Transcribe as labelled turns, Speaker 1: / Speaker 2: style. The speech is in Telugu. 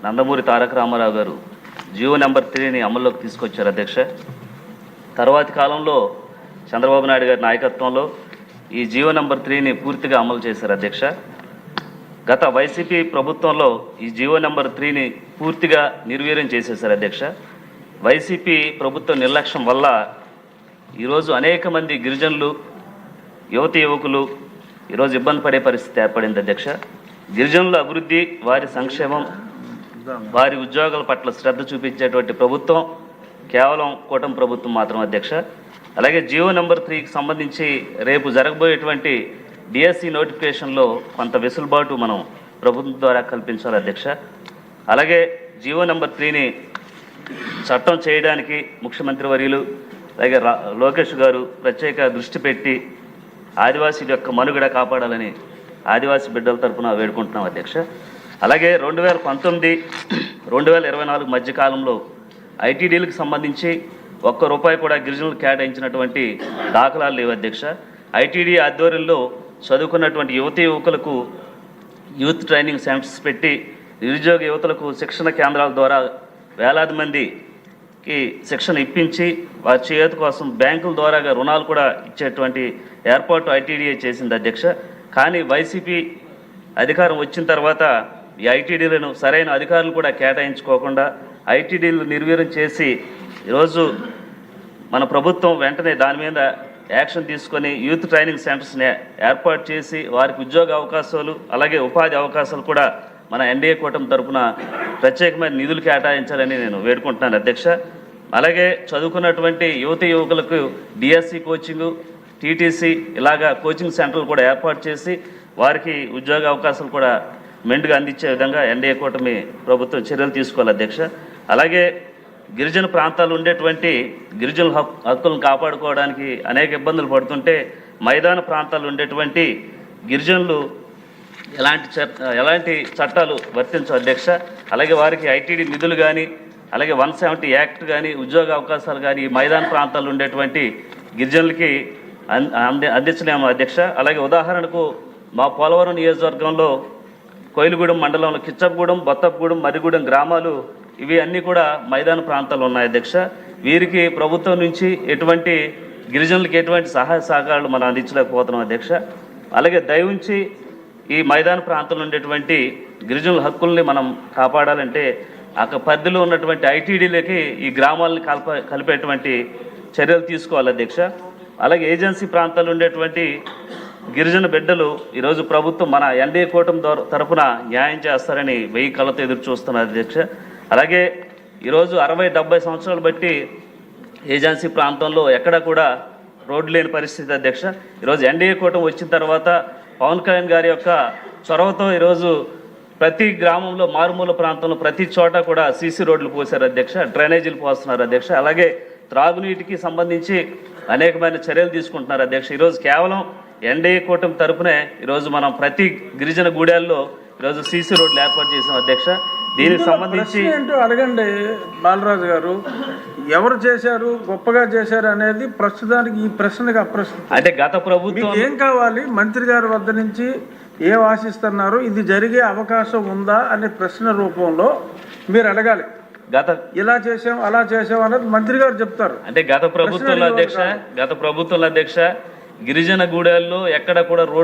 Speaker 1: నందమూరి తారక రామారావు గారు జియో నెంబర్ 3ని అమల్లోకి తీసుకొచ్చారు అధ్యక్ష. తర్వాతి కాలంలో చంద్రబాబు నాయుడు గారి నాయకత్వంలో ఈ జియో నెంబర్ 3ని పూర్తిగా అమలు చేశారు అధ్యక్ష. గత వైసీపీ ప్రభుత్వంలో ఈ జియో నెంబర్ 3ని పూర్తిగా నిర్వీర్యం చేసేశారు అధ్యక్ష. వైసీపీ ప్రభుత్వ నిర్లక్ష్యం వల్ల ఈరోజు అనేక మంది గిరిజనులు, యువతి యువకులు ఈరోజు ఇబ్బంది పడే పరిస్థితి ఏర్పడింది అధ్యక్ష. గిరిజనుల అభివృద్ధి, వారి సంక్షేమం, వారి ఉద్యోగాల పట్ల శ్రద్ధ చూపించేటువంటి ప్రభుత్వం కేవలం కూటమి ప్రభుత్వం మాత్రం అధ్యక్ష. అలాగే జియో నెంబర్ 3కి సంబంధించి రేపు జరగబోయేటువంటి డిఎస్సి నోటిఫికేషన్లో కొంత వెసులుబాటు మనం ప్రభుత్వం ద్వారా కల్పించాలి అధ్యక్ష. అలాగే జియో నెంబర్ 3ని చట్టం చేయడానికి ముఖ్యమంత్రి వర్యులు అలాగే లోకేష్ గారు ప్రత్యేక దృష్టి పెట్టి ఆదివాసీల యొక్క మనుగడ కాపాడాలని ఆదివాసీ బిడ్డల తరఫున వేడుకుంటున్నాం అధ్యక్ష. అలాగే 2019-2024 మధ్యకాలంలో ఐటీడీలకు సంబంధించి ₹1 కూడా గిరిజనులు కేటాయించినటువంటి దాఖలాలు లేవు అధ్యక్ష. ఐటీడీ ఆధ్వర్యంలో చదువుకున్నటువంటి యువతీ యువకులకు యూత్ ట్రైనింగ్ సెంటర్స్ పెట్టి నిరుద్యోగ యువతలకు శిక్షణ కేంద్రాల ద్వారా వేలాది మందికి శిక్షణ ఇప్పించి వారి చేతి కోసం బ్యాంకుల ద్వారాగా రుణాలు కూడా ఇచ్చేటువంటి ఏర్పాటు ఐటీడీఏ చేసింది అధ్యక్ష. కానీ వైసీపీ అధికారం వచ్చిన తర్వాత ఈ ఐటీడీలను సరైన అధికారులు కూడా కేటాయించుకోకుండా ఐటీడీలు నిర్వీర్యం చేసి ఈరోజు మన ప్రభుత్వం వెంటనే దాని మీద యాక్షన్ తీసుకొని యూత్ ట్రైనింగ్ సెంటర్స్ని ఏర్పాటు చేసి వారికి ఉద్యోగ అవకాశాలు అలాగే ఉపాధి అవకాశాలు కూడా మన ఎన్డీఏ కూటమి తరఫున ప్రత్యేకమైన నిధులు కేటాయించాలని నేను వేడుకుంటున్నాను అధ్యక్ష. అలాగే చదువుకున్నటువంటి యువతి యువకులకు డిఎస్సి కోచింగు, టీటీసీ ఇలాగా కోచింగ్ సెంటర్లు కూడా ఏర్పాటు చేసి వారికి ఉద్యోగ అవకాశాలు కూడా మెండుగా అందించే విధంగా ఎన్డీఏ కూటమి ప్రభుత్వం చర్యలు తీసుకోవాలి అధ్యక్ష. అలాగే గిరిజన ప్రాంతాలు ఉండేటువంటి గిరిజనుల హక్కులను కాపాడుకోవడానికి అనేక ఇబ్బందులు పడుతుంటే మైదాన ప్రాంతాలు ఉండేటువంటి గిరిజనులు ఎలాంటి చట్టాలు వర్తించవు అధ్యక్ష. అలాగే వారికి ఐటీడీ నిధులు కానీ అలాగే 170 యాక్ట్ కానీ ఉద్యోగ అవకాశాలు కానీ ఈ మైదాన ప్రాంతాలు ఉండేటువంటి గిరిజనులకి అందించలేము అధ్యక్ష. అలాగే ఉదాహరణకు మా పోలవరం నియోజకవర్గంలో కోయిలగూడెం మండలంలో కిచ్చప్పగూడెం, బొత్తప్పగూడెం, మర్రిగూడెం గ్రామాలు ఇవి అన్నీ కూడా మైదాన ప్రాంతాలు ఉన్నాయి అధ్యక్ష. వీరికి ప్రభుత్వం నుంచి ఎటువంటి గిరిజనులకి ఎటువంటి సహాయ సహకారాలు మనం అందించలేకపోతున్నాం అధ్యక్ష. అలాగే దయవుంచి ఈ మైదాన ప్రాంతంలో ఉండేటువంటి గిరిజనుల హక్కుల్ని మనం కాపాడాలంటే అక్కడ పరిధిలో ఉన్నటువంటి ఐటీడీలకి ఈ గ్రామాలని కలిపేటువంటి చర్యలు తీసుకోవాలి అధ్యక్ష. అలాగే ఏజెన్సీ ప్రాంతాల్లో ఉండేటువంటి గిరిజన బిడ్డలు ఈరోజు ప్రభుత్వం మన ఎన్డీఏ కూటమి తరఫున న్యాయం చేస్తారని 1000 కళ్ళతో ఎదురు చూస్తున్నారు అధ్యక్ష. అలాగే ఈరోజు 60-70 సంవత్సరాలు బట్టి ఏజెన్సీ ప్రాంతంలో ఎక్కడ కూడా రోడ్డు లేని పరిస్థితి అధ్యక్ష. ఈరోజు ఎన్డీఏ కూటమి వచ్చిన తర్వాత పవన్ కళ్యాణ్ గారి యొక్క చొరవతో ఈరోజు ప్రతి గ్రామంలో, మారుమూల ప్రాంతంలో ప్రతి చోట కూడా సీసీ రోడ్లు పోసారు అధ్యక్ష, డ్రైనేజీలు పోస్తున్నారు అధ్యక్ష. అలాగే త్రాగునీటికి సంబంధించి అనేకమైన చర్యలు తీసుకుంటున్నారు అధ్యక్ష. ఈరోజు కేవలం ఎన్డీఏ కూటమి తరపునే ఈరోజు మనం ప్రతి గిరిజన గూడాల్లో ఈరోజు సీసీ రోడ్లు ఏర్పాటు చేసాం అధ్యక్ష. దీనికి సంబంధించి
Speaker 2: ఏంటో అడగండి బాలరాజు గారు, ఎవరు చేశారు, గొప్పగా చేశారు అనేది ప్రస్తుతానికి ఈ ప్రశ్నకు అప్రశ్న.
Speaker 1: అంటే గత ప్రభుత్వం
Speaker 2: ఏం కావాలి, మంత్రి గారి వద్ద నుంచి ఏం ఆశిస్తున్నారు, ఇది జరిగే అవకాశం ఉందా అనే ప్రశ్న రూపంలో మీరు అడగాలి. ఇలా చేసాం అలా చేసాం అనేది మంత్రి గారు చెప్తారు.
Speaker 1: అంటే గత ప్రభుత్వంలో అధ్యక్ష గిరిజన గూడాల్లో ఎక్కడ కూడా రోడ్డు